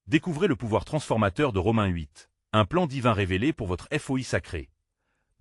Découvrez le pouvoir transformateur de Romains 8, un plan divin révélé pour votre FOI sacré.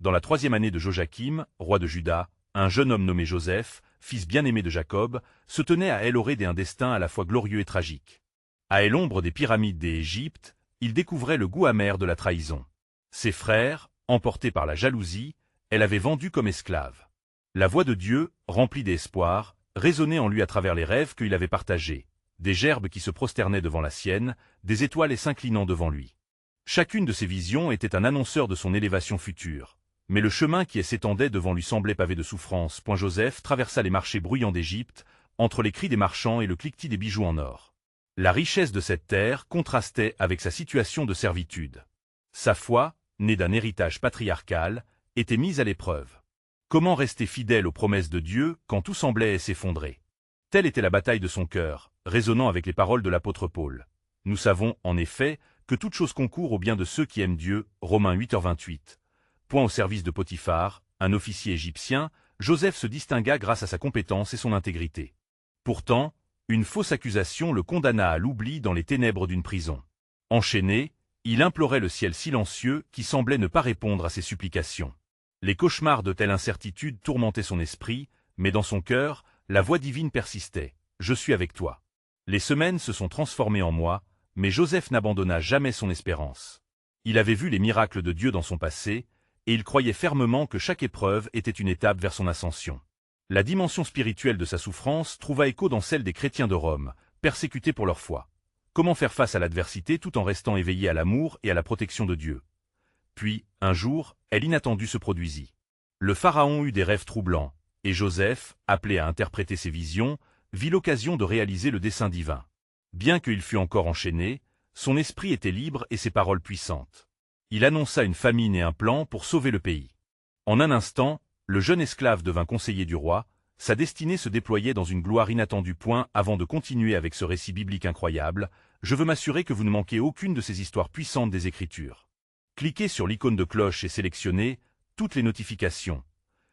Dans la 3e année de Joachim, roi de Juda, un jeune homme nommé Joseph, fils bien-aimé de Jacob, se tenait à El-Oréd un destin à la fois glorieux et tragique. À l'ombre des pyramides d'Égypte, il découvrait le goût amer de la trahison. Ses frères, emportés par la jalousie, l'avaient vendu comme esclave. La voix de Dieu, remplie d'espoir, résonnait en lui à travers les rêves qu'il avait partagés, des gerbes qui se prosternaient devant la sienne, des étoiles s'inclinant devant lui. Chacune de ces visions était un annonceur de son élévation future. Mais le chemin qui s'étendait devant lui semblait pavé de souffrances. Joseph traversa les marchés bruyants d'Égypte, entre les cris des marchands et le cliquetis des bijoux en or. La richesse de cette terre contrastait avec sa situation de servitude. Sa foi, née d'un héritage patriarcal, était mise à l'épreuve. Comment rester fidèle aux promesses de Dieu quand tout semblait s'effondrer? Telle était la bataille de son cœur, résonnant avec les paroles de l'apôtre Paul. Nous savons, en effet, que toute chose concourt au bien de ceux qui aiment Dieu, Romains 8h28. Point au service de Potiphar, un officier égyptien, Joseph se distingua grâce à sa compétence et son intégrité. Pourtant, une fausse accusation le condamna à l'oubli dans les ténèbres d'une prison. Enchaîné, il implorait le ciel silencieux qui semblait ne pas répondre à ses supplications. Les cauchemars de telle incertitude tourmentaient son esprit, mais dans son cœur, la voix divine persistait. « Je suis avec toi ». Les semaines se sont transformées en mois, mais Joseph n'abandonna jamais son espérance. Il avait vu les miracles de Dieu dans son passé, et il croyait fermement que chaque épreuve était une étape vers son ascension. La dimension spirituelle de sa souffrance trouva écho dans celle des chrétiens de Rome, persécutés pour leur foi. Comment faire face à l'adversité tout en restant éveillé à l'amour et à la protection de Dieu? Puis, un jour, l'inattendue se produisit. Le pharaon eut des rêves troublants, et Joseph, appelé à interpréter ses visions, vit l'occasion de réaliser le dessein divin. Bien qu'il fût encore enchaîné, son esprit était libre et ses paroles puissantes. Il annonça une famine et un plan pour sauver le pays. En un instant, le jeune esclave devint conseiller du roi, sa destinée se déployait dans une gloire inattendue. Avant de continuer avec ce récit biblique incroyable, je veux m'assurer que vous ne manquez aucune de ces histoires puissantes des Écritures. Cliquez sur l'icône de cloche et sélectionnez toutes les notifications.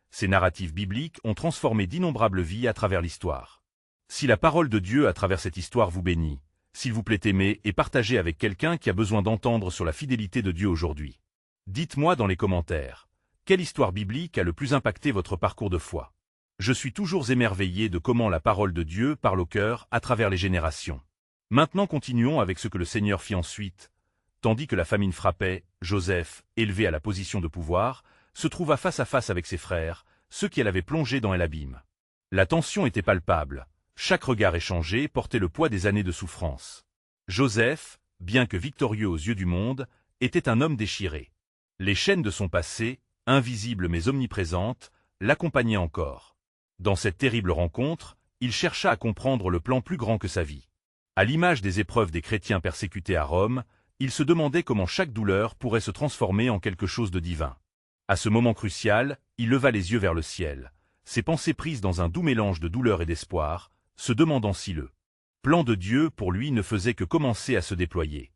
Ces narratifs bibliques ont transformé d'innombrables vies à travers l'histoire. Si la parole de Dieu à travers cette histoire vous bénit, s'il vous plaît aimez et partagez avec quelqu'un qui a besoin d'entendre sur la fidélité de Dieu aujourd'hui. Dites-moi dans les commentaires, quelle histoire biblique a le plus impacté votre parcours de foi? Je suis toujours émerveillé de comment la parole de Dieu parle au cœur à travers les générations. Maintenant continuons avec ce que le Seigneur fit ensuite. Tandis que la famine frappait, Joseph, élevé à la position de pouvoir, se trouva face à face avec ses frères, ceux qui l'avaient plongé dans l'abîme. La tension était palpable. Chaque regard échangé portait le poids des années de souffrance. Joseph, bien que victorieux aux yeux du monde, était un homme déchiré. Les chaînes de son passé, invisibles mais omniprésentes, l'accompagnaient encore. Dans cette terrible rencontre, il chercha à comprendre le plan plus grand que sa vie. À l'image des épreuves des chrétiens persécutés à Rome, il se demandait comment chaque douleur pourrait se transformer en quelque chose de divin. À ce moment crucial, il leva les yeux vers le ciel, ses pensées prises dans un doux mélange de douleur et d'espoir, se demandant si le plan de Dieu pour lui ne faisait que commencer à se déployer.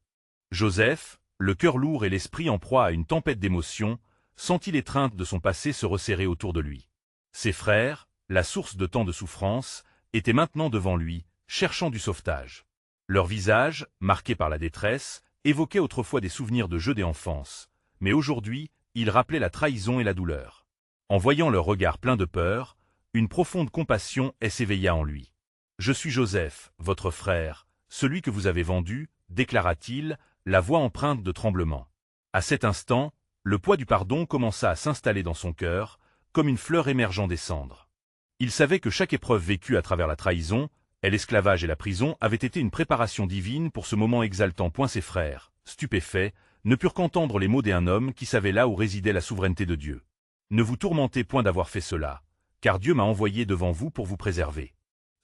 Joseph, le cœur lourd et l'esprit en proie à une tempête d'émotions, sentit l'étreinte de son passé se resserrer autour de lui. Ses frères, la source de tant de souffrance, étaient maintenant devant lui, cherchant du sauvetage. Leurs visages, marqués par la détresse, évoquaient autrefois des souvenirs de jeux d'enfance, mais aujourd'hui, ils rappelaient la trahison et la douleur. En voyant leur regard plein de peur, une profonde compassion s'éveilla en lui. « Je suis Joseph, votre frère, celui que vous avez vendu, déclara-t-il, la voix empreinte de tremblement. À cet instant, le poids du pardon commença à s'installer dans son cœur, comme une fleur émergeant des cendres. Il savait que chaque épreuve vécue à travers la trahison, l'esclavage et la prison avait été une préparation divine pour ce moment exaltant. Ses frères, stupéfaits, ne purent qu'entendre les mots d'un homme qui savait là où résidait la souveraineté de Dieu. Ne vous tourmentez point d'avoir fait cela, car Dieu m'a envoyé devant vous pour vous préserver.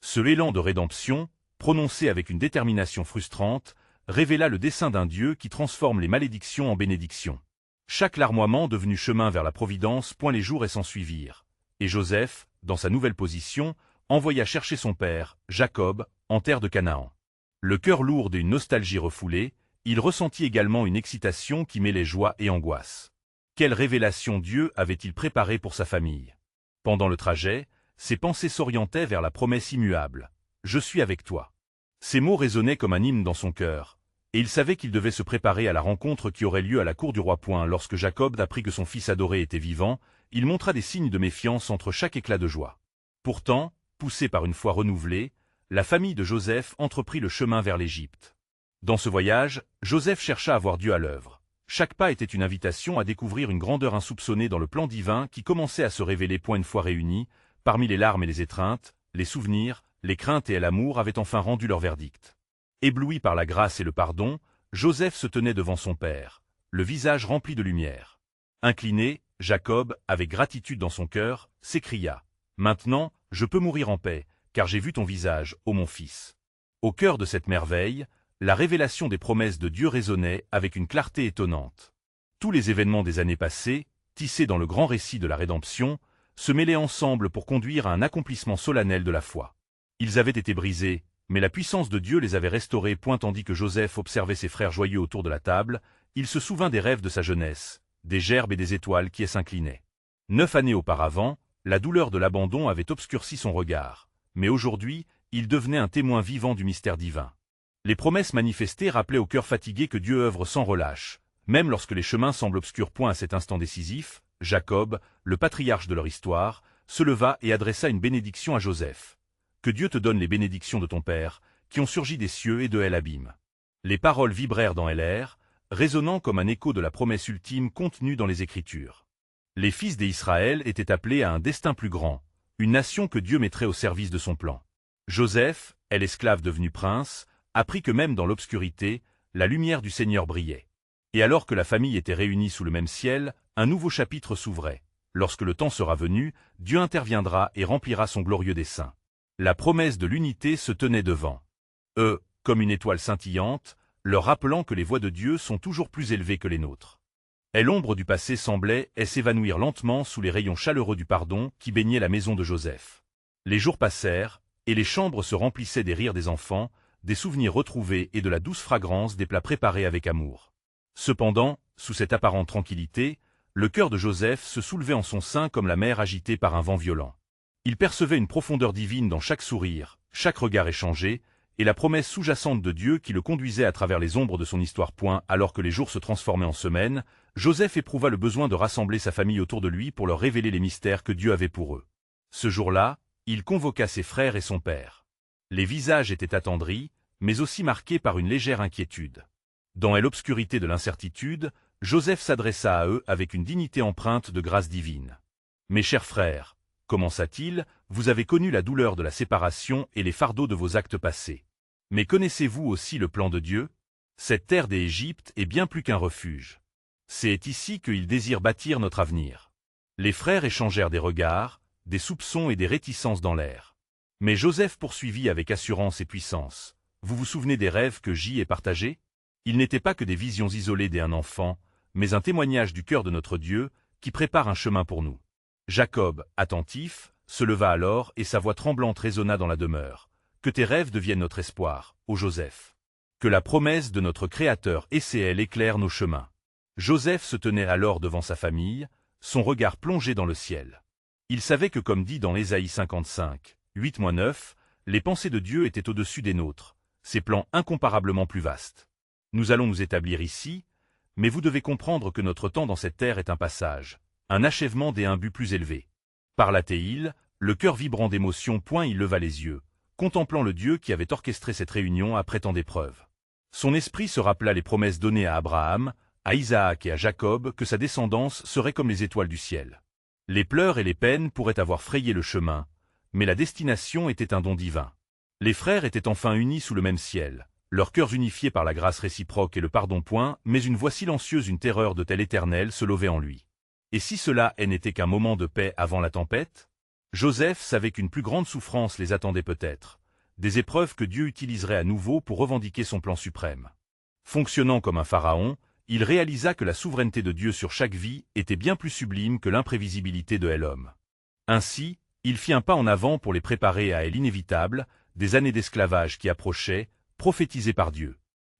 Ce élan de rédemption, prononcé avec une détermination frustrante, révéla le dessein d'un Dieu qui transforme les malédictions en bénédictions. Chaque larmoiement devenu chemin vers la providence. Les jours s'ensuivirent, et Joseph, dans sa nouvelle position, envoya chercher son père, Jacob, en terre de Canaan. Le cœur lourd d'une nostalgie refoulée, il ressentit également une excitation qui mêlait joie et angoisse. Quelle révélation Dieu avait-il préparée pour sa famille? Pendant le trajet, ses pensées s'orientaient vers la promesse immuable. « Je suis avec toi ». Ces mots résonnaient comme un hymne dans son cœur, Et il savait qu'il devait se préparer à la rencontre qui aurait lieu à la cour du roi. Lorsque Jacob apprit que son fils adoré était vivant, il montra des signes de méfiance entre chaque éclat de joie. Pourtant, poussé par une foi renouvelée, la famille de Joseph entreprit le chemin vers l'Égypte. Dans ce voyage, Joseph chercha à voir Dieu à l'œuvre. Chaque pas était une invitation à découvrir une grandeur insoupçonnée dans le plan divin qui commençait à se révéler. Une fois réunis, parmi les larmes et les étreintes, les souvenirs, les craintes et l'amour avaient enfin rendu leur verdict. Ébloui par la grâce et le pardon, Joseph se tenait devant son père, le visage rempli de lumière. Incliné, Jacob, avec gratitude dans son cœur, s'écria « Maintenant, je peux mourir en paix, car j'ai vu ton visage, ô mon fils. » Au cœur de cette merveille, la révélation des promesses de Dieu résonnait avec une clarté étonnante. Tous les événements des années passées, tissés dans le grand récit de la rédemption, se mêlaient ensemble pour conduire à un accomplissement solennel de la foi. Ils avaient été brisés, mais la puissance de Dieu les avait restaurés. Tandis que Joseph observait ses frères joyeux autour de la table, il se souvint des rêves de sa jeunesse, des gerbes et des étoiles qui s'inclinaient. 9 années auparavant, la douleur de l'abandon avait obscurci son regard, mais aujourd'hui, il devenait un témoin vivant du mystère divin. Les promesses manifestées rappelaient au cœur fatigué que Dieu œuvre sans relâche, même lorsque les chemins semblent obscurs. À cet instant décisif, Jacob, le patriarche de leur histoire, se leva et adressa une bénédiction à Joseph. « Que Dieu te donne les bénédictions de ton père, qui ont surgi des cieux et de El Abim. » Les paroles vibrèrent dans l'air, résonnant comme un écho de la promesse ultime contenue dans les Écritures. Les fils d'Israël étaient appelés à un destin plus grand, une nation que Dieu mettrait au service de son plan. Joseph, l'esclave devenu prince, apprit que même dans l'obscurité, la lumière du Seigneur brillait. Et alors que la famille était réunie sous le même ciel, un nouveau chapitre s'ouvrait. Lorsque le temps sera venu, Dieu interviendra et remplira son glorieux dessein. La promesse de l'unité se tenait devant eux, comme une étoile scintillante, leur rappelant que les voies de Dieu sont toujours plus élevées que les nôtres. Et l'ombre du passé semblait s'évanouir lentement sous les rayons chaleureux du pardon qui baignaient la maison de Joseph. Les jours passèrent, et les chambres se remplissaient des rires des enfants, des souvenirs retrouvés et de la douce fragrance des plats préparés avec amour. Cependant, sous cette apparente tranquillité, le cœur de Joseph se soulevait en son sein comme la mer agitée par un vent violent. Il percevait une profondeur divine dans chaque sourire, chaque regard échangé, et la promesse sous-jacente de Dieu qui le conduisait à travers les ombres de son histoire. Alors que les jours se transformaient en semaines, Joseph éprouva le besoin de rassembler sa famille autour de lui pour leur révéler les mystères que Dieu avait pour eux. Ce jour-là, il convoqua ses frères et son père. Les visages étaient attendris, mais aussi marqués par une légère inquiétude. Dans l'obscurité de l'incertitude, Joseph s'adressa à eux avec une dignité empreinte de grâce divine. « Mes chers frères, commença-t-il, vous avez connu la douleur de la séparation et les fardeaux de vos actes passés. Mais connaissez-vous aussi le plan de Dieu? Cette terre d'Égypte est bien plus qu'un refuge. C'est ici qu'il désire bâtir notre avenir. » Les frères échangèrent des regards, des soupçons et des réticences dans l'air. Mais Joseph poursuivit avec assurance et puissance. « Vous vous souvenez des rêves que j'y ai partagés? Ils n'étaient pas que des visions isolées d'un enfant, mais un témoignage du cœur de notre Dieu, qui prépare un chemin pour nous. » Jacob, attentif, se leva alors et sa voix tremblante résonna dans la demeure. « Que tes rêves deviennent notre espoir, ô Joseph. Que la promesse de notre Créateur Ecéel éclaire nos chemins. » Joseph se tenait alors devant sa famille, son regard plongé dans le ciel. Il savait que comme dit dans Ésaïe 55, 8-9, les pensées de Dieu étaient au-dessus des nôtres, ses plans incomparablement plus vastes. Nous allons nous établir ici, mais vous devez comprendre que notre temps dans cette terre est un passage, un achèvement et un but plus élevé. Parla-t-il, le cœur vibrant d'émotion. Il leva les yeux, contemplant le Dieu qui avait orchestré cette réunion après tant d'épreuves. Son esprit se rappela les promesses données à Abraham, à Isaac et à Jacob que sa descendance serait comme les étoiles du ciel. Les pleurs et les peines pourraient avoir frayé le chemin, mais la destination était un don divin. Les frères étaient enfin unis sous le même ciel, leurs cœurs unifiés par la grâce réciproque et le pardon. Mais une voix silencieuse, une terreur de tel éternel se levait en lui. Et si cela n'était qu'un moment de paix avant la tempête? Joseph savait qu'une plus grande souffrance les attendait peut-être, des épreuves que Dieu utiliserait à nouveau pour revendiquer son plan suprême. Fonctionnant comme un pharaon, il réalisa que la souveraineté de Dieu sur chaque vie était bien plus sublime que l'imprévisibilité de l'homme. Ainsi, il fit un pas en avant pour les préparer à l'inévitable, des années d'esclavage qui approchaient, prophétisées par Dieu.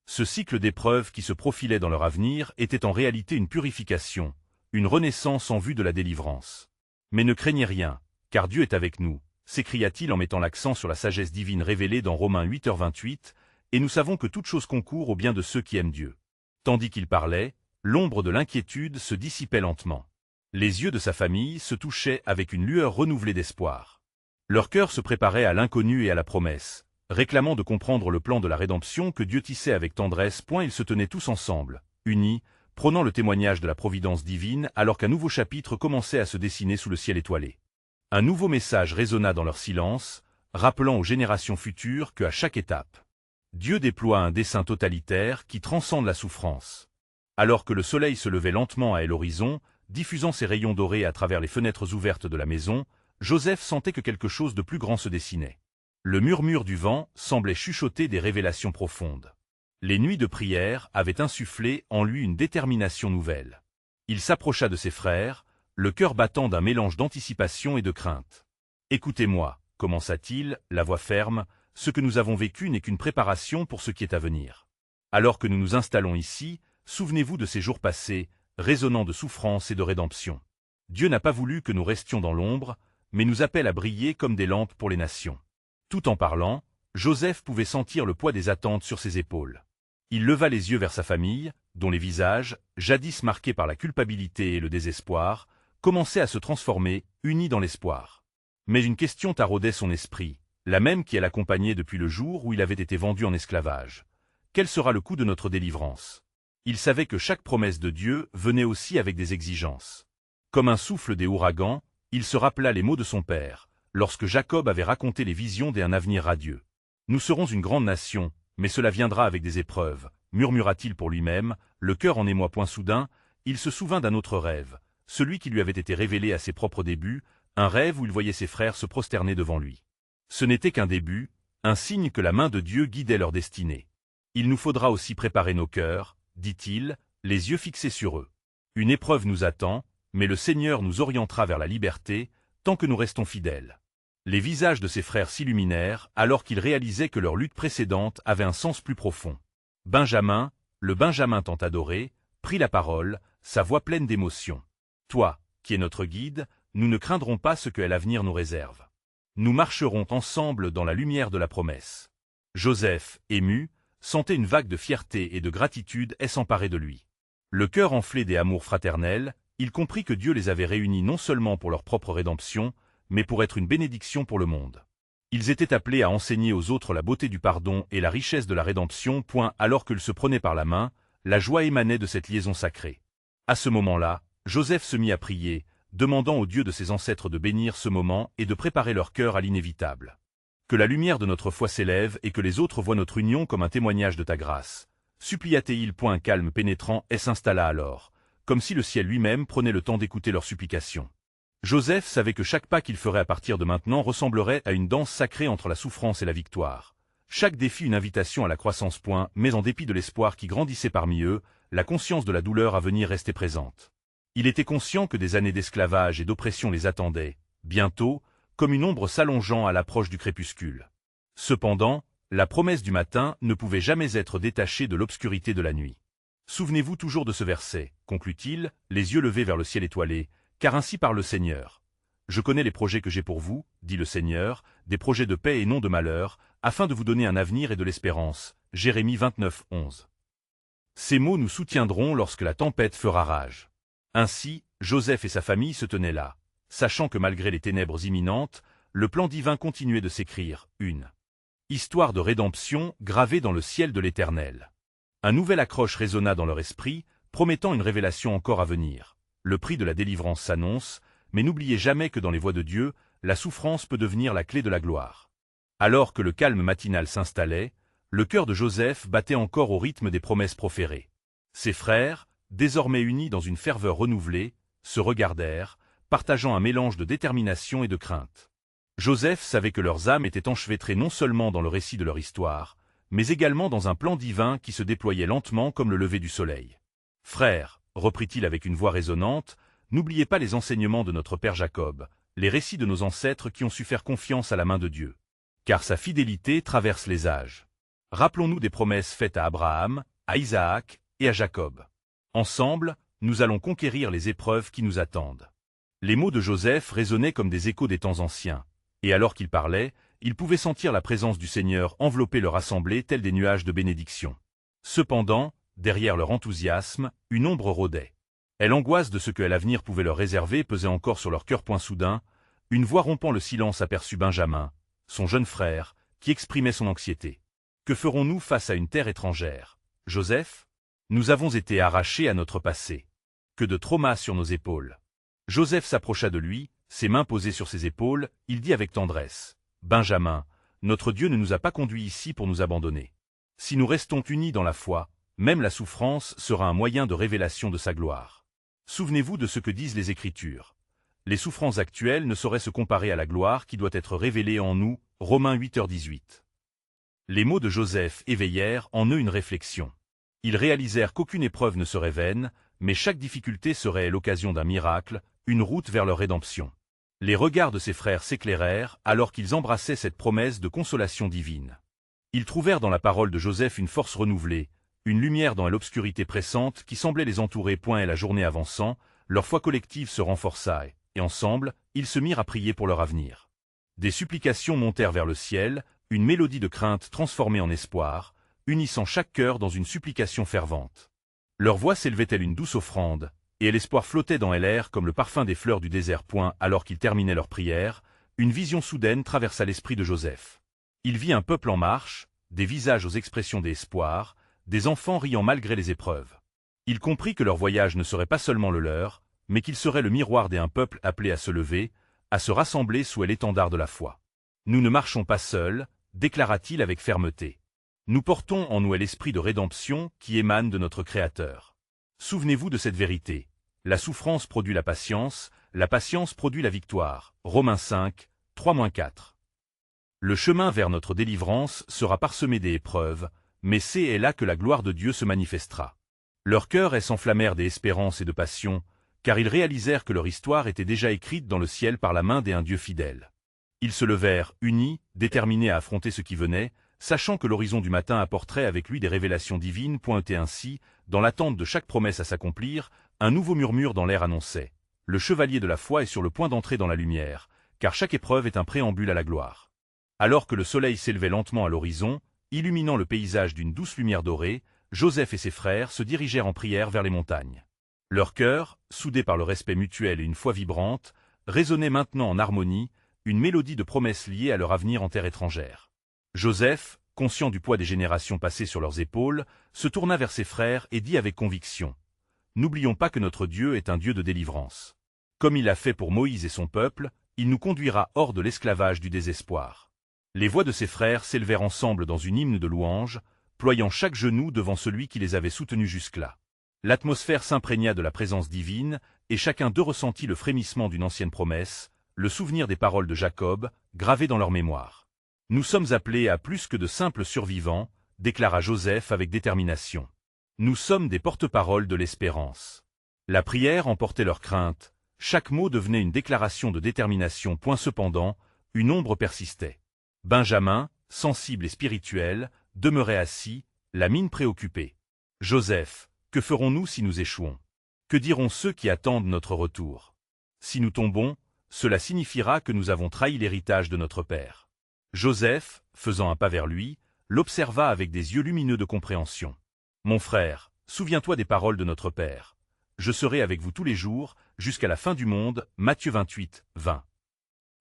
Ce cycle d'épreuves qui se profilait dans leur avenir était en réalité une purification, une renaissance en vue de la délivrance. Mais ne craignez rien, car Dieu est avec nous, s'écria-t-il en mettant l'accent sur la sagesse divine révélée dans Romains 8h28, et nous savons que toute chose concourt au bien de ceux qui aiment Dieu. » Tandis qu'il parlait, l'ombre de l'inquiétude se dissipait lentement. Les yeux de sa famille se touchaient avec une lueur renouvelée d'espoir. Leur cœur se préparait à l'inconnu et à la promesse, réclamant de comprendre le plan de la rédemption que Dieu tissait avec tendresse. Ils se tenaient tous ensemble, unis, prônant le témoignage de la providence divine alors qu'un nouveau chapitre commençait à se dessiner sous le ciel étoilé. Un nouveau message résonna dans leur silence, rappelant aux générations futures qu'à chaque étape, Dieu déploie un dessein totalitaire qui transcende la souffrance. Alors que le soleil se levait lentement à l'horizon, diffusant ses rayons dorés à travers les fenêtres ouvertes de la maison, Joseph sentait que quelque chose de plus grand se dessinait. Le murmure du vent semblait chuchoter des révélations profondes. Les nuits de prière avaient insufflé en lui une détermination nouvelle. Il s'approcha de ses frères, le cœur battant d'un mélange d'anticipation et de crainte. « Écoutez-moi, » commença-t-il, la voix ferme, « ce que nous avons vécu n'est qu'une préparation pour ce qui est à venir. Alors que nous nous installons ici, souvenez-vous de ces jours passés, résonnant de souffrance et de rédemption. Dieu n'a pas voulu que nous restions dans l'ombre, mais nous appelle à briller comme des lampes pour les nations. » Tout en parlant, Joseph pouvait sentir le poids des attentes sur ses épaules. Il leva les yeux vers sa famille, dont les visages, jadis marqués par la culpabilité et le désespoir, commençaient à se transformer, unis dans l'espoir. Mais une question taraudait son esprit, la même qui l'accompagnait depuis le jour où il avait été vendu en esclavage. Quel sera le coût de notre délivrance? Il savait que chaque promesse de Dieu venait aussi avec des exigences. Comme un souffle des ouragans, il se rappela les mots de son père, lorsque Jacob avait raconté les visions d'un avenir radieux. « Nous serons une grande nation, mais cela viendra avec des épreuves, » murmura-t-il pour lui-même, le cœur en émoi. Soudain, il se souvint d'un autre rêve, celui qui lui avait été révélé à ses propres débuts, un rêve où il voyait ses frères se prosterner devant lui. Ce n'était qu'un début, un signe que la main de Dieu guidait leur destinée. « Il nous faudra aussi préparer nos cœurs, » dit-il, les yeux fixés sur eux. « Une épreuve nous attend, mais le Seigneur nous orientera vers la liberté, tant que nous restons fidèles. » Les visages de ses frères s'illuminèrent alors qu'ils réalisaient que leur lutte précédente avait un sens plus profond. Benjamin, le Benjamin tant adoré, prit la parole, sa voix pleine d'émotion. « Toi, qui es notre guide, nous ne craindrons pas ce que l'avenir nous réserve. Nous marcherons ensemble dans la lumière de la promesse. » Joseph, ému, sentait une vague de fierté et de gratitude s'emparer de lui. Le cœur enflé des amours fraternels, il comprit que Dieu les avait réunis non seulement pour leur propre rédemption, mais pour être une bénédiction pour le monde. Ils étaient appelés à enseigner aux autres la beauté du pardon et la richesse de la rédemption. Alors qu'ils se prenaient par la main, la joie émanait de cette liaison sacrée. À ce moment-là, Joseph se mit à prier, demandant au Dieu de ses ancêtres de bénir ce moment et de préparer leur cœur à l'inévitable. « Que la lumière de notre foi s'élève et que les autres voient notre union comme un témoignage de ta grâce. » Supplia-t-il. Un calme pénétrant s'installa alors, comme si le ciel lui-même prenait le temps d'écouter leurs supplications. Joseph savait que chaque pas qu'il ferait à partir de maintenant ressemblerait à une danse sacrée entre la souffrance et la victoire. Chaque défi une invitation à la croissance. Mais en dépit de l'espoir qui grandissait parmi eux, la conscience de la douleur à venir restait présente. Il était conscient que des années d'esclavage et d'oppression les attendaient, bientôt, comme une ombre s'allongeant à l'approche du crépuscule. Cependant, la promesse du matin ne pouvait jamais être détachée de l'obscurité de la nuit. « Souvenez-vous toujours de ce verset, » conclut-il, les yeux levés vers le ciel étoilé, « car ainsi parle le Seigneur. Je connais les projets que j'ai pour vous, dit le Seigneur, des projets de paix et non de malheur, afin de vous donner un avenir et de l'espérance. » Jérémie 29, 11. Ces mots nous soutiendront lorsque la tempête fera rage. Ainsi, Joseph et sa famille se tenaient là, sachant que malgré les ténèbres imminentes, le plan divin continuait de s'écrire, une histoire de rédemption gravée dans le ciel de l'Éternel. Un nouvel accroche résonna dans leur esprit, promettant une révélation encore à venir. Le prix de la délivrance s'annonce, mais n'oubliez jamais que dans les voies de Dieu, la souffrance peut devenir la clé de la gloire. Alors que le calme matinal s'installait, le cœur de Joseph battait encore au rythme des promesses proférées. Ses frères, désormais unis dans une ferveur renouvelée, se regardèrent, partageant un mélange de détermination et de crainte. Joseph savait que leurs âmes étaient enchevêtrées non seulement dans le récit de leur histoire, mais également dans un plan divin qui se déployait lentement comme le lever du soleil. « Frères, » reprit-il avec une voix résonnante, « n'oubliez pas les enseignements de notre père Jacob, les récits de nos ancêtres qui ont su faire confiance à la main de Dieu. Car sa fidélité traverse les âges. Rappelons-nous des promesses faites à Abraham, à Isaac et à Jacob. Ensemble, nous allons conquérir les épreuves qui nous attendent. » Les mots de Joseph résonnaient comme des échos des temps anciens, et alors qu'il parlait, Ils pouvaient sentir la présence du Seigneur envelopper leur assemblée tels des nuages de bénédiction. Cependant, derrière leur enthousiasme, une ombre rôdait. Et l'angoisse de ce que l'avenir pouvait leur réserver pesait encore sur leur cœur. Soudain, une voix rompant le silence aperçut Benjamin, son jeune frère, qui exprimait son anxiété. « Que ferons-nous face à une terre étrangère, Joseph? Nous avons été arrachés à notre passé. Que de traumas sur nos épaules. » Joseph s'approcha de lui, ses mains posées sur ses épaules, il dit avec tendresse, « Benjamin, notre Dieu ne nous a pas conduits ici pour nous abandonner. Si nous restons unis dans la foi, même la souffrance sera un moyen de révélation de sa gloire. Souvenez-vous de ce que disent les Écritures. Les souffrances actuelles ne sauraient se comparer à la gloire qui doit être révélée en nous, Romains 8h18. Les mots de Joseph éveillèrent en eux une réflexion. Ils réalisèrent qu'aucune épreuve ne serait vaine, mais chaque difficulté serait l'occasion d'un miracle, une route vers leur rédemption. Les regards de ses frères s'éclairèrent alors qu'ils embrassaient cette promesse de consolation divine. Ils trouvèrent dans la parole de Joseph une force renouvelée, une lumière dans l'obscurité pressante qui semblait les entourer. Et la journée avançant, leur foi collective se renforça et ensemble, ils se mirent à prier pour leur avenir. Des supplications montèrent vers le ciel, une mélodie de crainte transformée en espoir, unissant chaque cœur dans une supplication fervente. Leur voix s'élevait telle une douce offrande, et l'espoir flottait dans l'air comme le parfum des fleurs du désert. Alors qu'ils terminaient leur prière, une vision soudaine traversa l'esprit de Joseph. Il vit un peuple en marche, des visages aux expressions d'espoir, des enfants riant malgré les épreuves. Il comprit que leur voyage ne serait pas seulement le leur, mais qu'il serait le miroir d'un peuple appelé à se lever, à se rassembler sous l'étendard de la foi. « Nous ne marchons pas seuls, déclara-t-il avec fermeté. Nous portons en nous l'esprit de rédemption qui émane de notre Créateur. Souvenez-vous de cette vérité. La souffrance produit la patience produit la victoire. Romains 5, 3-4. Le chemin vers notre délivrance sera parsemé d'épreuves, mais c'est là que la gloire de Dieu se manifestera. Leurs cœurs s'enflammèrent d'espérance et de passion, car ils réalisèrent que leur histoire était déjà écrite dans le ciel par la main d'un Dieu fidèle. Ils se levèrent, unis, déterminés à affronter ce qui venait, sachant que l'horizon du matin apporterait avec lui des révélations divines. Et ainsi, dans l'attente de chaque promesse à s'accomplir, un nouveau murmure dans l'air annonçait « Le chevalier de la foi est sur le point d'entrer dans la lumière, car chaque épreuve est un préambule à la gloire. » Alors que le soleil s'élevait lentement à l'horizon, illuminant le paysage d'une douce lumière dorée, Joseph et ses frères se dirigèrent en prière vers les montagnes. Leur cœur, soudé par le respect mutuel et une foi vibrante, résonnait maintenant en harmonie, une mélodie de promesses liées à leur avenir en terre étrangère. Joseph, conscient du poids des générations passées sur leurs épaules, se tourna vers ses frères et dit avec conviction « N'oublions pas que notre Dieu est un Dieu de délivrance. Comme il l'a fait pour Moïse et son peuple, il nous conduira hors de l'esclavage du désespoir. » Les voix de ses frères s'élevèrent ensemble dans une hymne de louange, ployant chaque genou devant celui qui les avait soutenus jusque-là. L'atmosphère s'imprégna de la présence divine, et chacun d'eux ressentit le frémissement d'une ancienne promesse, le souvenir des paroles de Jacob, gravées dans leur mémoire. « Nous sommes appelés à plus que de simples survivants, » déclara Joseph avec détermination. « Nous sommes des porte-paroles de l'espérance. » La prière emportait leur crainte, chaque mot devenait une déclaration de détermination. Cependant, une ombre persistait. Benjamin, sensible et spirituel, demeurait assis, la mine préoccupée. « Joseph, que ferons-nous si nous échouons? Que diront ceux qui attendent notre retour? Si nous tombons, cela signifiera que nous avons trahi l'héritage de notre père. » Joseph, faisant un pas vers lui, l'observa avec des yeux lumineux de compréhension. « Mon frère, souviens-toi des paroles de notre père. Je serai avec vous tous les jours, jusqu'à la fin du monde. » Matthieu 28, 20.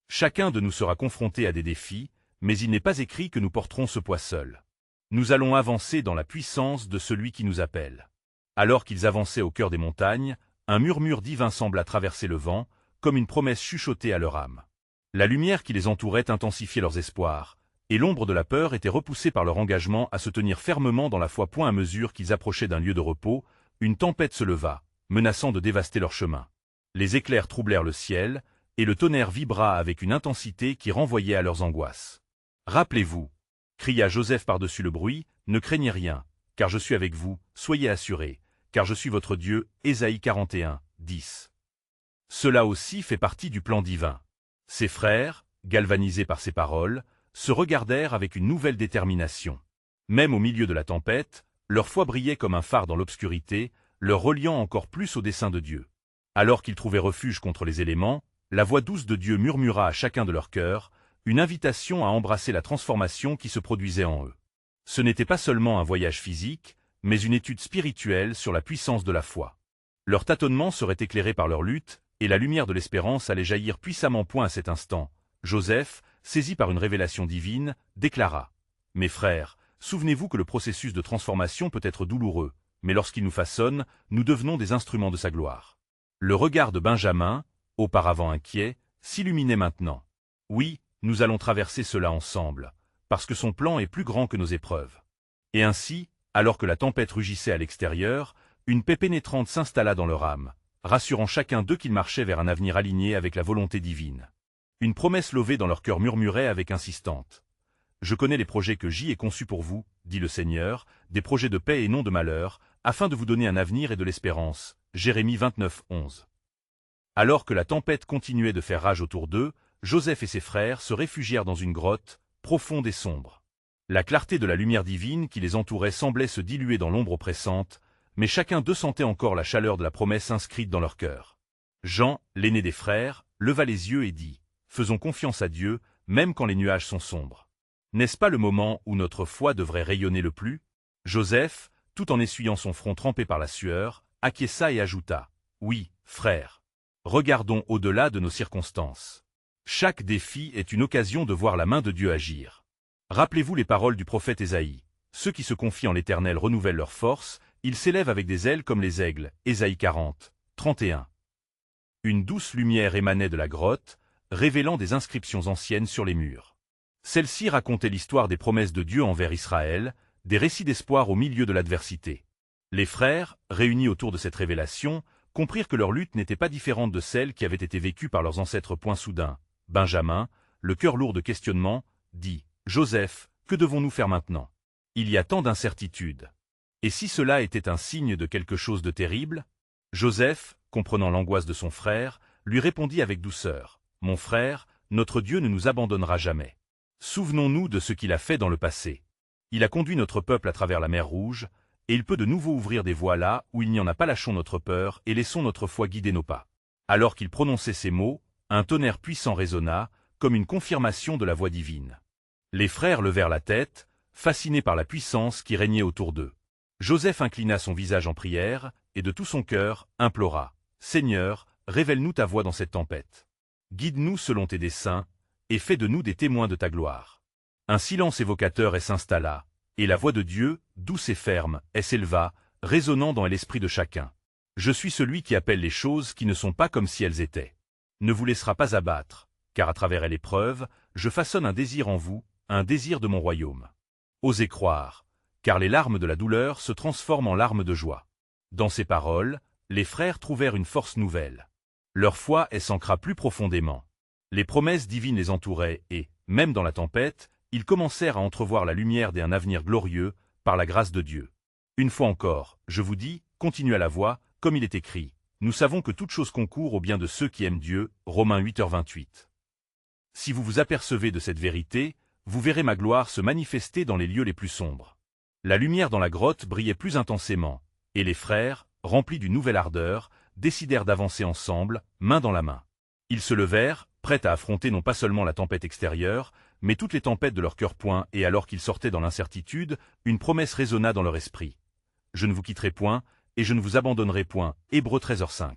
Chacun de nous sera confronté à des défis, mais il n'est pas écrit que nous porterons ce poids seuls. Nous allons avancer dans la puissance de celui qui nous appelle. Alors qu'ils avançaient au cœur des montagnes, un murmure divin sembla traverser le vent, comme une promesse chuchotée à leur âme. La lumière qui les entourait intensifiait leurs espoirs, et l'ombre de la peur était repoussée par leur engagement à se tenir fermement dans la foi. À mesure qu'ils approchaient d'un lieu de repos, une tempête se leva, menaçant de dévaster leur chemin. Les éclairs troublèrent le ciel, et le tonnerre vibra avec une intensité qui renvoyait à leurs angoisses. « Rappelez-vous » cria Joseph par-dessus le bruit, « ne craignez rien, car je suis avec vous, soyez assurés, car je suis votre Dieu. » Ésaïe 41, 10. Cela aussi fait partie du plan divin. Ses frères, galvanisés par ces paroles, se regardèrent avec une nouvelle détermination. Même au milieu de la tempête, leur foi brillait comme un phare dans l'obscurité, leur reliant encore plus au dessein de Dieu. Alors qu'ils trouvaient refuge contre les éléments, la voix douce de Dieu murmura à chacun de leurs cœurs, une invitation à embrasser la transformation qui se produisait en eux. Ce n'était pas seulement un voyage physique, mais une étude spirituelle sur la puissance de la foi. Leur tâtonnement serait éclairé par leur lutte, et la lumière de l'espérance allait jaillir puissamment. À cet instant, Joseph, saisi par une révélation divine, déclara « Mes frères, souvenez-vous que le processus de transformation peut être douloureux, mais lorsqu'il nous façonne, nous devenons des instruments de sa gloire. » Le regard de Benjamin, auparavant inquiet, s'illuminait maintenant. Oui, nous allons traverser cela ensemble, parce que son plan est plus grand que nos épreuves. Et ainsi, alors que la tempête rugissait à l'extérieur, une paix pénétrante s'installa dans leur âme, rassurant chacun d'eux qu'ils marchaient vers un avenir aligné avec la volonté divine. Une promesse levée dans leur cœur murmurait avec insistance. « Je connais les projets que j'y ai conçus pour vous, dit le Seigneur, des projets de paix et non de malheur, afin de vous donner un avenir et de l'espérance. » Jérémie 29, 11. Alors que la tempête continuait de faire rage autour d'eux, Joseph et ses frères se réfugièrent dans une grotte, profonde et sombre. La clarté de la lumière divine qui les entourait semblait se diluer dans l'ombre oppressante, mais chacun d'eux sentait encore la chaleur de la promesse inscrite dans leur cœur. Jean, l'aîné des frères, leva les yeux et dit « Faisons confiance à Dieu, même quand les nuages sont sombres. » N'est-ce pas le moment où notre foi devrait rayonner le plus? Joseph, tout en essuyant son front trempé par la sueur, acquiesça et ajouta « Oui, frère. Regardons au-delà de nos circonstances. Chaque défi est une occasion de voir la main de Dieu agir. Rappelez-vous les paroles du prophète Ésaïe. Ceux qui se confient en l'Éternel renouvellent leur force, ils s'élèvent avec des ailes comme les aigles. Ésaïe 40, 31. Une douce lumière émanait de la grotte, révélant des inscriptions anciennes sur les murs. Celles-ci racontaient l'histoire des promesses de Dieu envers Israël, des récits d'espoir au milieu de l'adversité. Les frères, réunis autour de cette révélation, comprirent que leur lutte n'était pas différente de celle qui avait été vécue par leurs ancêtres. Soudain, Benjamin, le cœur lourd de questionnement, dit « Joseph, que devons-nous faire maintenant? Il y a tant d'incertitudes. Et si cela était un signe de quelque chose de terrible ?» Joseph, comprenant l'angoisse de son frère, lui répondit avec douceur « Mon frère, notre Dieu ne nous abandonnera jamais. Souvenons-nous de ce qu'il a fait dans le passé. Il a conduit notre peuple à travers la mer Rouge, et il peut de nouveau ouvrir des voies là où il n'y en a pas. Lâchons notre peur et laissons notre foi guider nos pas. » Alors qu'il prononçait ces mots, un tonnerre puissant résonna, comme une confirmation de la voix divine. Les frères levèrent la tête, fascinés par la puissance qui régnait autour d'eux. Joseph inclina son visage en prière, et de tout son cœur, implora « Seigneur, révèle-nous ta voix dans cette tempête. Guide-nous selon tes desseins, et fais de nous des témoins de ta gloire. » Un silence évocateur s'installa, et la voix de Dieu, douce et ferme, s'éleva, résonnant dans l'esprit de chacun. « Je suis celui qui appelle les choses qui ne sont pas comme si elles étaient. Ne vous laissera pas abattre, car à travers l'épreuve, je façonne un désir en vous, un désir de mon royaume. Osez croire, car les larmes de la douleur se transforment en larmes de joie. » Dans ces paroles, les frères trouvèrent une force nouvelle. Leur foi s'ancra plus profondément. Les promesses divines les entouraient et, même dans la tempête, ils commencèrent à entrevoir la lumière d'un avenir glorieux, par la grâce de Dieu. Une fois encore, je vous dis, continua la voix, comme il est écrit, nous savons que toute chose concourt au bien de ceux qui aiment Dieu, Romains 8h28. Si vous vous apercevez de cette vérité, vous verrez ma gloire se manifester dans les lieux les plus sombres. La lumière dans la grotte brillait plus intensément, et les frères, remplis d'une nouvelle ardeur, décidèrent d'avancer ensemble, main dans la main. Ils se levèrent, prêts à affronter non pas seulement la tempête extérieure, mais toutes les tempêtes de leur cœur. Et alors qu'ils sortaient dans l'incertitude, une promesse résonna dans leur esprit. « Je ne vous quitterai point, et je ne vous abandonnerai point. » Hébreux 13h5.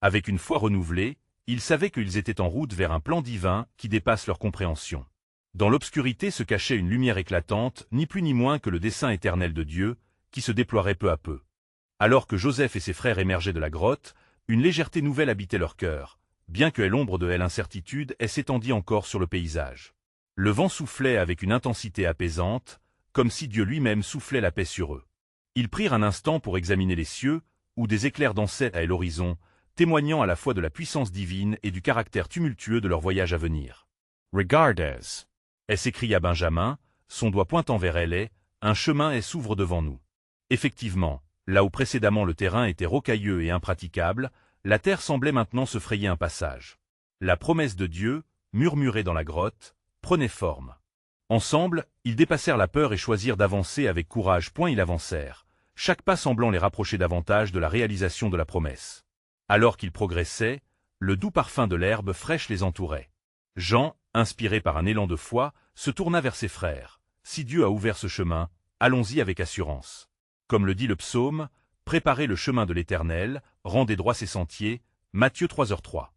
Avec une foi renouvelée, ils savaient qu'ils étaient en route vers un plan divin qui dépasse leur compréhension. Dans l'obscurité se cachait une lumière éclatante, ni plus ni moins que le dessein éternel de Dieu, qui se déploierait peu à peu. Alors que Joseph et ses frères émergeaient de la grotte, une légèreté nouvelle habitait leur cœur, bien que l'ombre de l'incertitude s'étendît encore sur le paysage. Le vent soufflait avec une intensité apaisante, comme si Dieu lui-même soufflait la paix sur eux. Ils prirent un instant pour examiner les cieux, où des éclairs dansaient à l'horizon, témoignant à la fois de la puissance divine et du caractère tumultueux de leur voyage à venir. « Regardez !» s'écria Benjamin, son doigt pointant vers elle, un chemin s'ouvre devant nous. Effectivement, là où précédemment le terrain était rocailleux et impraticable, la terre semblait maintenant se frayer un passage. La promesse de Dieu, murmurée dans la grotte, prenait forme. Ensemble, ils dépassèrent la peur et choisirent d'avancer avec courage. Ils avancèrent, chaque pas semblant les rapprocher davantage de la réalisation de la promesse. Alors qu'ils progressaient, le doux parfum de l'herbe fraîche les entourait. Jean, inspiré par un élan de foi, se tourna vers ses frères. Si Dieu a ouvert ce chemin, allons-y avec assurance. Comme le dit le psaume, préparez le chemin de l'Éternel, rendez droits ses sentiers, Matthieu 3h03.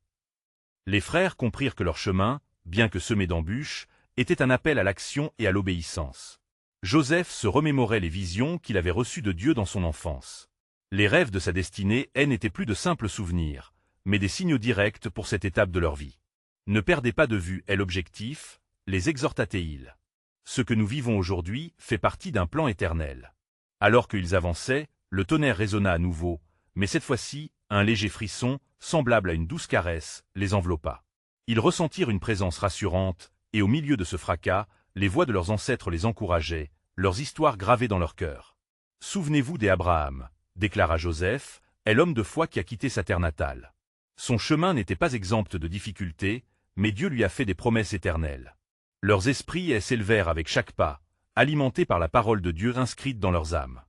Les frères comprirent que leur chemin, bien que semé d'embûches, était un appel à l'action et à l'obéissance. Joseph se remémorait les visions qu'il avait reçues de Dieu dans son enfance. Les rêves de sa destinée n'étaient plus de simples souvenirs, mais des signaux directs pour cette étape de leur vie. Ne perdez pas de vue l'objectif, les exhorta-t-il. Ce que nous vivons aujourd'hui fait partie d'un plan éternel. Alors qu'ils avançaient, le tonnerre résonna à nouveau, mais cette fois-ci, un léger frisson, semblable à une douce caresse, les enveloppa. Ils ressentirent une présence rassurante, et au milieu de ce fracas, les voix de leurs ancêtres les encourageaient, leurs histoires gravées dans leur cœur. « Souvenez-vous d'Abraham », déclara Joseph, est l'homme de foi qui a quitté sa terre natale. Son chemin n'était pas exempt de difficultés, mais Dieu lui a fait des promesses éternelles. Leurs esprits s'élevèrent avec chaque pas, alimentés par la parole de Dieu inscrite dans leurs âmes.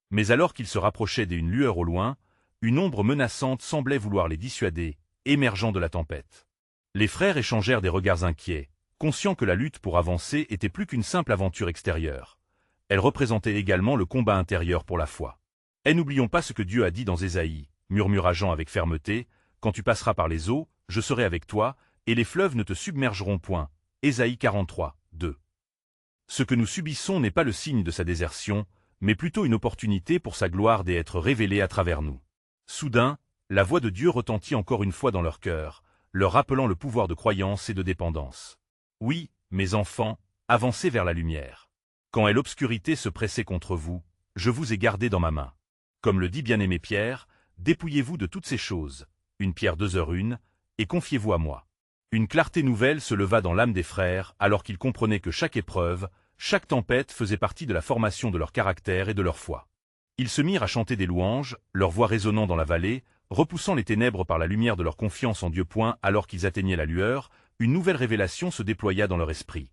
Mais alors qu'ils se rapprochaient d'une lueur au loin, une ombre menaçante semblait vouloir les dissuader, émergeant de la tempête. Les frères échangèrent des regards inquiets, conscients que la lutte pour avancer était plus qu'une simple aventure extérieure. Elle représentait également le combat intérieur pour la foi. « Et n'oublions pas ce que Dieu a dit dans Ésaïe, murmura Jean avec fermeté, « Quand tu passeras par les eaux, je serai avec toi, et les fleuves ne te submergeront point. » Ésaïe 43, 2. Ce que nous subissons n'est pas le signe de sa désertion, mais plutôt une opportunité pour sa gloire d'être révélée à travers nous. Soudain, la voix de Dieu retentit encore une fois dans leur cœur, leur rappelant le pouvoir de croyance et de dépendance. « Oui, mes enfants, avancez vers la lumière. Quand l'obscurité se pressait contre vous, je vous ai gardé dans ma main. Comme le dit bien-aimé Pierre, dépouillez-vous de toutes ces choses, 1 Pierre 2h1, et confiez-vous à moi. » Une clarté nouvelle se leva dans l'âme des frères alors qu'ils comprenaient que chaque épreuve, chaque tempête faisait partie de la formation de leur caractère et de leur foi. Ils se mirent à chanter des louanges, leur voix résonnant dans la vallée, repoussant les ténèbres par la lumière de leur confiance en Dieu. Alors qu'ils atteignaient la lueur, une nouvelle révélation se déploya dans leur esprit.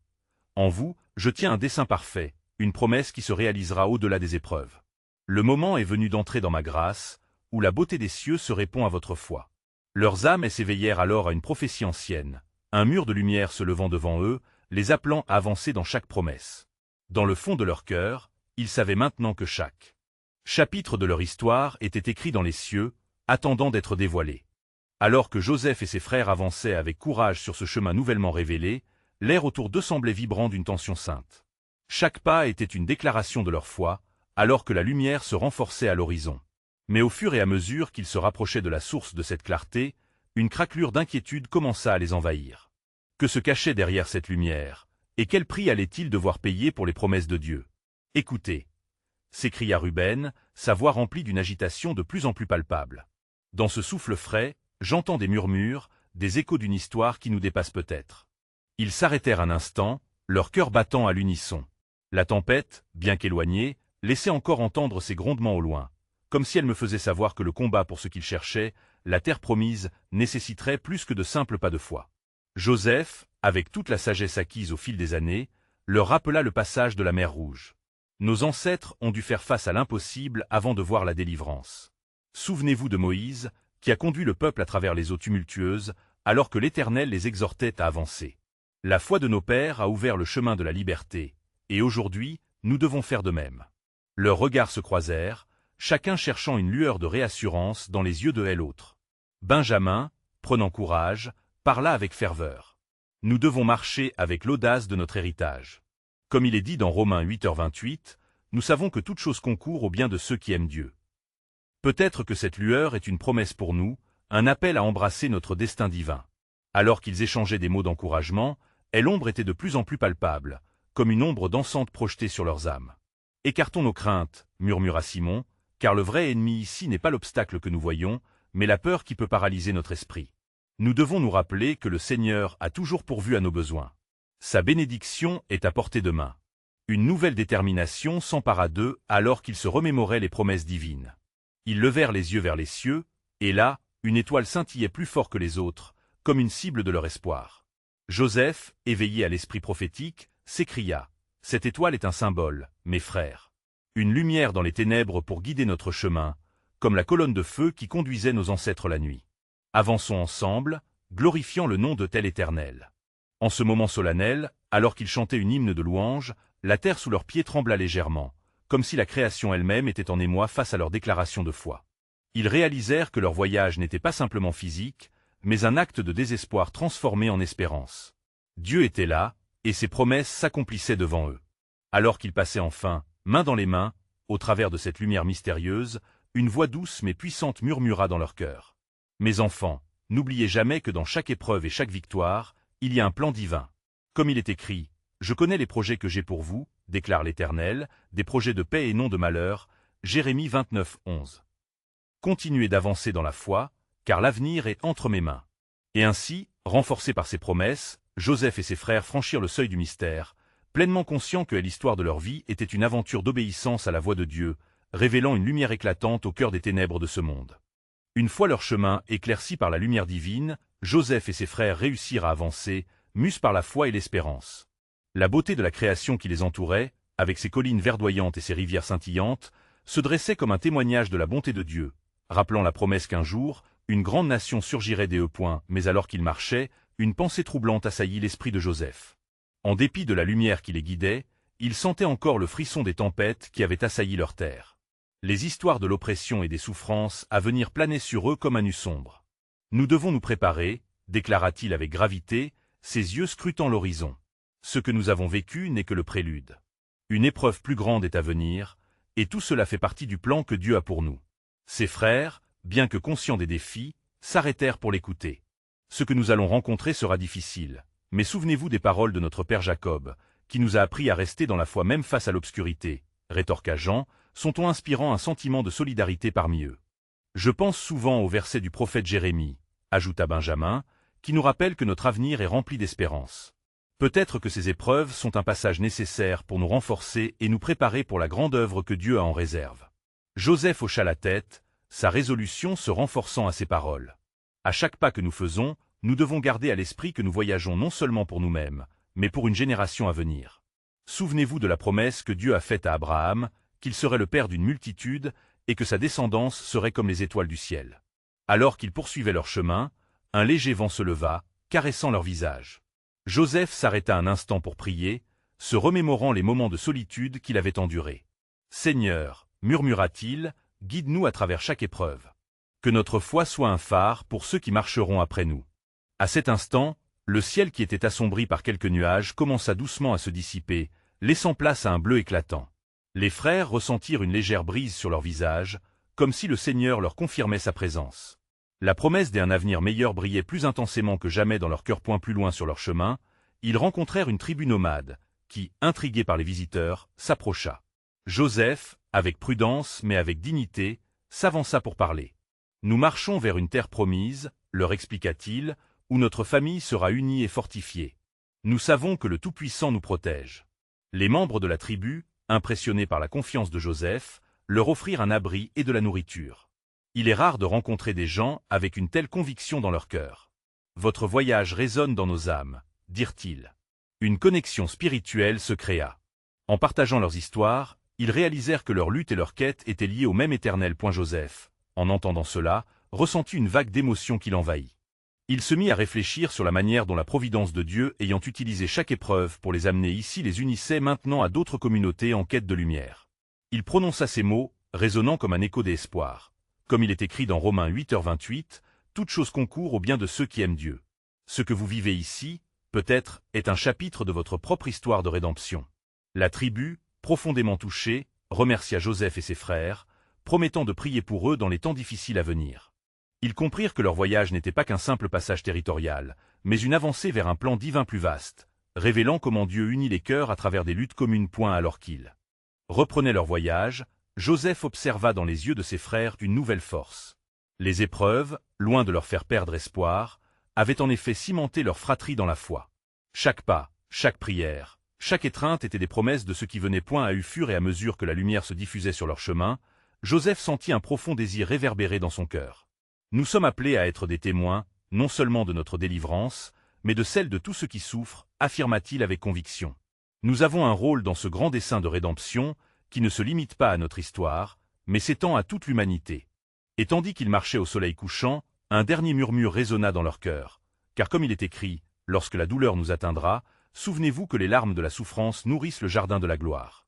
En vous, je tiens un dessein parfait, une promesse qui se réalisera au-delà des épreuves. Le moment est venu d'entrer dans ma grâce, où la beauté des cieux se répond à votre foi. Leurs âmes s'éveillèrent alors à une prophétie ancienne, un mur de lumière se levant devant eux, les appelant à avancer dans chaque promesse. Dans le fond de leur cœur, ils savaient maintenant que chaque chapitre de leur histoire était écrit dans les cieux, attendant d'être dévoilé. Alors que Joseph et ses frères avançaient avec courage sur ce chemin nouvellement révélé, l'air autour d'eux semblait vibrant d'une tension sainte. Chaque pas était une déclaration de leur foi, alors que la lumière se renforçait à l'horizon. Mais au fur et à mesure qu'ils se rapprochaient de la source de cette clarté, une craquelure d'inquiétude commença à les envahir. Que se cachait derrière cette lumière, et quel prix allait-il devoir payer pour les promesses de Dieu? « Écoutez !» s'écria Ruben, sa voix remplie d'une agitation de plus en plus palpable. Dans ce souffle frais, j'entends des murmures, des échos d'une histoire qui nous dépasse peut-être. Ils s'arrêtèrent un instant, leur cœur battant à l'unisson. La tempête, bien qu'éloignée, laissait encore entendre ses grondements au loin, comme si elle me faisait savoir que le combat pour ce qu'ils cherchaient, la terre promise, nécessiterait plus que de simples pas de foi. Joseph, avec toute la sagesse acquise au fil des années, leur rappela le passage de la mer Rouge. Nos ancêtres ont dû faire face à l'impossible avant de voir la délivrance. Souvenez-vous de Moïse, qui a conduit le peuple à travers les eaux tumultueuses, alors que l'Éternel les exhortait à avancer. La foi de nos pères a ouvert le chemin de la liberté, et aujourd'hui, nous devons faire de même. Leurs regards se croisèrent, chacun cherchant une lueur de réassurance dans les yeux de l'autre. Benjamin, prenant courage, parla avec ferveur. Nous devons marcher avec l'audace de notre héritage. Comme il est dit dans Romains 8h28, nous savons que toute chose concourt au bien de ceux qui aiment Dieu. Peut-être que cette lueur est une promesse pour nous, un appel à embrasser notre destin divin. Alors qu'ils échangeaient des mots d'encouragement, l'ombre était de plus en plus palpable, comme une ombre dansante projetée sur leurs âmes. « Écartons nos craintes », murmura Simon, car le vrai ennemi ici n'est pas l'obstacle que nous voyons, mais la peur qui peut paralyser notre esprit. Nous devons nous rappeler que le Seigneur a toujours pourvu à nos besoins. Sa bénédiction est à portée de main. Une nouvelle détermination s'empara d'eux alors qu'ils se remémoraient les promesses divines. Ils levèrent les yeux vers les cieux, et là, une étoile scintillait plus fort que les autres, comme une cible de leur espoir. Joseph, éveillé à l'esprit prophétique, s'écria « Cette étoile est un symbole, mes frères. Une lumière dans les ténèbres pour guider notre chemin, comme la colonne de feu qui conduisait nos ancêtres la nuit. Avançons ensemble, glorifiant le nom de tel Éternel. » En ce moment solennel, alors qu'ils chantaient une hymne de louange, la terre sous leurs pieds trembla légèrement, comme si la création elle-même était en émoi face à leur déclaration de foi. Ils réalisèrent que leur voyage n'était pas simplement physique, mais un acte de désespoir transformé en espérance. Dieu était là, et ses promesses s'accomplissaient devant eux. Alors qu'ils passaient enfin, main dans les mains, au travers de cette lumière mystérieuse, une voix douce mais puissante murmura dans leur cœur. « Mes enfants, n'oubliez jamais que dans chaque épreuve et chaque victoire, il y a un plan divin. Comme il est écrit, « Je connais les projets que j'ai pour vous, déclare l'Éternel, des projets de paix et non de malheur. » Jérémie 29, 11. Continuez d'avancer dans la foi, car l'avenir est entre mes mains. Et ainsi, renforcés par ces promesses, Joseph et ses frères franchirent le seuil du mystère, pleinement conscients que l'histoire de leur vie était une aventure d'obéissance à la voix de Dieu, révélant une lumière éclatante au cœur des ténèbres de ce monde. Une fois leur chemin éclairci par la lumière divine, Joseph et ses frères réussirent à avancer, mus par la foi et l'espérance. La beauté de la création qui les entourait, avec ses collines verdoyantes et ses rivières scintillantes, se dressait comme un témoignage de la bonté de Dieu, rappelant la promesse qu'un jour, une grande nation surgirait des points, mais alors qu'ils marchaient, une pensée troublante assaillit l'esprit de Joseph. En dépit de la lumière qui les guidait, ils sentaient encore le frisson des tempêtes qui avaient assailli leur terre. Les histoires de l'oppression et des souffrances à venir planaient sur eux comme un nu sombre. « Nous devons nous préparer », déclara-t-il avec gravité, ses yeux scrutant l'horizon. « Ce que nous avons vécu n'est que le prélude. Une épreuve plus grande est à venir, et tout cela fait partie du plan que Dieu a pour nous. » Ses frères, bien que conscients des défis, s'arrêtèrent pour l'écouter. « Ce que nous allons rencontrer sera difficile, mais souvenez-vous des paroles de notre père Jacob, qui nous a appris à rester dans la foi même face à l'obscurité, » rétorqua Jean, son ton inspirant un sentiment de solidarité parmi eux. « Je pense souvent au verset du prophète Jérémie, » ajouta Benjamin, qui nous rappelle que notre avenir est rempli d'espérance. Peut-être que ces épreuves sont un passage nécessaire pour nous renforcer et nous préparer pour la grande œuvre que Dieu a en réserve. Joseph hocha la tête, sa résolution se renforçant à ces paroles. À chaque pas que nous faisons, nous devons garder à l'esprit que nous voyageons non seulement pour nous-mêmes, mais pour une génération à venir. Souvenez-vous de la promesse que Dieu a faite à Abraham, qu'il serait le père d'une multitude et que sa descendance serait comme les étoiles du ciel. Alors qu'ils poursuivaient leur chemin, un léger vent se leva, caressant leur visage. Joseph s'arrêta un instant pour prier, se remémorant les moments de solitude qu'il avait endurés. « Seigneur, murmura-t-il, guide-nous à travers chaque épreuve. Que notre foi soit un phare pour ceux qui marcheront après nous. » À cet instant, le ciel qui était assombri par quelques nuages commença doucement à se dissiper, laissant place à un bleu éclatant. Les frères ressentirent une légère brise sur leur visage, comme si le Seigneur leur confirmait sa présence. La promesse d'un avenir meilleur brillait plus intensément que jamais dans leur cœur. Point plus loin sur leur chemin, ils rencontrèrent une tribu nomade, qui, intriguée par les visiteurs, s'approcha. Joseph, avec prudence mais avec dignité, s'avança pour parler. « Nous marchons vers une terre promise, » leur expliqua-t-il, « où notre famille sera unie et fortifiée. Nous savons que le Tout-Puissant nous protège. » Les membres de la tribu, impressionnés par la confiance de Joseph, leur offrirent un abri et de la nourriture. Il est rare de rencontrer des gens avec une telle conviction dans leur cœur. « Votre voyage résonne dans nos âmes », dirent-ils. Une connexion spirituelle se créa. En partageant leurs histoires, ils réalisèrent que leur lutte et leur quête étaient liées au même éternel. Joseph, en entendant cela, ressentit une vague d'émotion qui l'envahit. Il se mit à réfléchir sur la manière dont la providence de Dieu, ayant utilisé chaque épreuve pour les amener ici, les unissait maintenant à d'autres communautés en quête de lumière. Il prononça ces mots, résonnant comme un écho d'espoir. Comme il est écrit dans Romains 8h28, « Toute chose concourt au bien de ceux qui aiment Dieu. » Ce que vous vivez ici, peut-être, est un chapitre de votre propre histoire de rédemption. La tribu, profondément touchée, remercia Joseph et ses frères, promettant de prier pour eux dans les temps difficiles à venir. Ils comprirent que leur voyage n'était pas qu'un simple passage territorial, mais une avancée vers un plan divin plus vaste, révélant comment Dieu unit les cœurs à travers des luttes communes. Alors qu'ils reprenaient leur voyage, Joseph observa dans les yeux de ses frères une nouvelle force. Les épreuves, loin de leur faire perdre espoir, avaient en effet cimenté leur fratrie dans la foi. Chaque pas, chaque prière, chaque étreinte étaient des promesses de ce qui venait. À fur et à mesure que la lumière se diffusait sur leur chemin, Joseph sentit un profond désir réverbérer dans son cœur. Nous sommes appelés à être des témoins, non seulement de notre délivrance, mais de celle de tous ceux qui souffrent, affirma-t-il avec conviction. Nous avons un rôle dans ce grand dessein de rédemption, qui ne se limite pas à notre histoire, mais s'étend à toute l'humanité. Et tandis qu'ils marchaient au soleil couchant, un dernier murmure résonna dans leur cœur, car comme il est écrit, lorsque la douleur nous atteindra, souvenez-vous que les larmes de la souffrance nourrissent le jardin de la gloire.